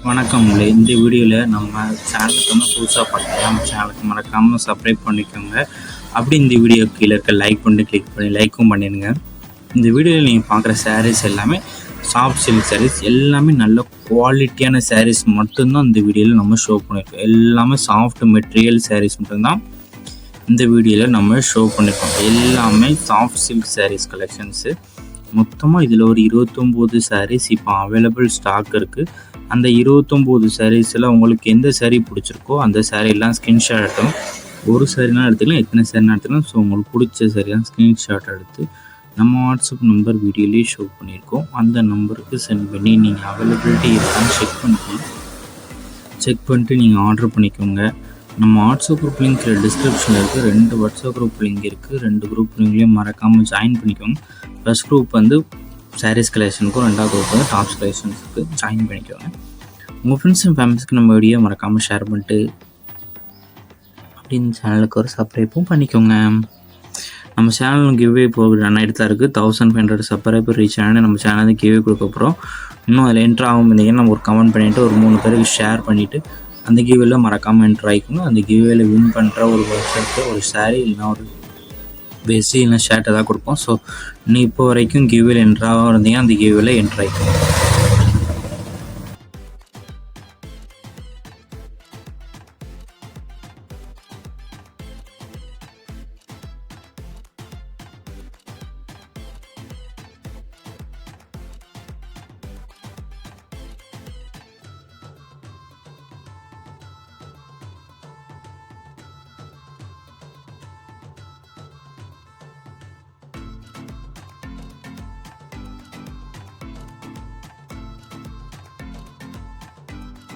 வணக்கங்களே. இந்த வீடியோவில் நம்ம சேனலுக்கு வந்து புதுசாக பார்த்தீங்கன்னா நம்ம சேனலுக்கு மறக்காமல் சப்ஸ்கிரைப் பண்ணிக்கோங்க. அப்படி இந்த வீடியோ கீழே இருக்க லைக் பண்ணி கிளிக் பண்ணி லைக்கும் பண்ணிடுங்க. இந்த வீடியோவில் நீங்கள் பார்க்குற சாரீஸ் எல்லாமே சாஃப்ட் சில்க் சாரீஸ், எல்லாமே நல்ல குவாலிட்டியான சாரீஸ் மட்டும்தான் இந்த வீடியோவில் நம்ம ஷோ பண்ணியிருக்கோம். எல்லாமே சாஃப்ட் மெட்டீரியல் சாரீஸ் மட்டும்தான் இந்த வீடியோவில் நம்ம ஷோ பண்ணியிருக்கோம். எல்லாமே சாஃப்ட் சில்க் சாரீஸ் கலெக்ஷன்ஸு. மொத்தமாக இதில் ஒரு 29 சாரீஸ் இப்போ அவைலபிள் ஸ்டாக் இருக்குது. அந்த 29 சாரீஸில் உங்களுக்கு எந்த சாரீ பிடிச்சிருக்கோ அந்த சாரீலாம் ஸ்க்ரீன்ஷாட் எடுத்தும். ஒரு சாரீலாம் எடுத்துக்கலாம், எத்தனை சாரீலாம் எடுத்துக்கலாம். ஸோ உங்களுக்கு பிடிச்ச சாரீலாம் ஸ்க்ரீன்ஷாட் எடுத்து நம்ம வாட்ஸ்அப் நம்பர் வீடியோலேயே ஷோ பண்ணியிருக்கோம். அந்த நம்பருக்கு சென்ட் பண்ணி நீங்கள் அவைலபிலிட்டி இருக்கான்னு செக் பண்ணிட்டு நீங்கள் ஆர்டர் பண்ணிக்கோங்க. நம்ம வாட்ஸ்அப் குரூப் லிங்க் டிஸ்கிரிப்ஷனில் இருக்குது. 2 வாட்ஸ்அப் குரூப் லிங்க் இருக்குது. 2 குரூப் லிங்க்லேயும் மறக்காமல் ஜாயின் பண்ணிக்கோங்க. ஃபஸ்ட் குரூப் வந்து சாரீஸ் கலெக்ஷனுக்கும், 2வது குரூப் வந்து டாப்ஸ் கலெக்ஷன்ஸுக்கு ஜாயின் பண்ணிக்கோங்க. உங்கள் ஃப்ரெண்ட்ஸ் அண்ட் ஃபேமிலிஸ்க்கு நம்ம வீடியோ மறக்காமல் ஷேர் பண்ணிட்டு அப்படின்னு சேனலுக்கு ஒரு சப்ஸ்கிரைப்பும் பண்ணிக்கோங்க. நம்ம சேனல் கிவ்வே போகிற நைட்டு தான் இருக்குது. 1500 சப்ஸ்கிரைபர் ரீச் ஆனால் நம்ம சேனலுக்கு கிவ்வே கொடுக்க போகிறோம். இன்னும் அதில் என்ட்ரு ஆகும் இருந்தீங்கன்னா நம்ம ஒரு கமெண்ட் பண்ணிவிட்டு ஒரு 3 பேருக்கு ஷேர் பண்ணிவிட்டு அந்த கிவ்வேல மறக்காமல் என்ட்ரு ஆகிக்கோங்க. அந்த கிவ்வேல வின் பண்ணுற ஒரு வருஷத்துக்கு ஒரு சாரீ இல்லைனா ஒரு வேஸ்ட்டு இல்லைனா ஷர்ட் எதாவது கொடுப்போம். ஸோ நீ இப்போ வரைக்கும் கிவ்வேல என்ட்ராக இருந்தீங்கன்னா அந்த கிவ்வேல என்ட்ரு ஆகிக்கோங்க.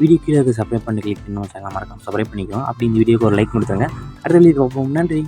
வீடியோ கீழே சப்ஸ்கிரைப் பண்ணி கிளிக் பண்ணி சேனல் மறக்காமல் சப்ஸ்கிரைப் பண்ணிக்கோங்க. அப்படி இந்த வீடியோக்கு ஒரு லைக் கொடுத்துருங்க. அடுத்த வீடியோ பார்ப்போம். நன்றி.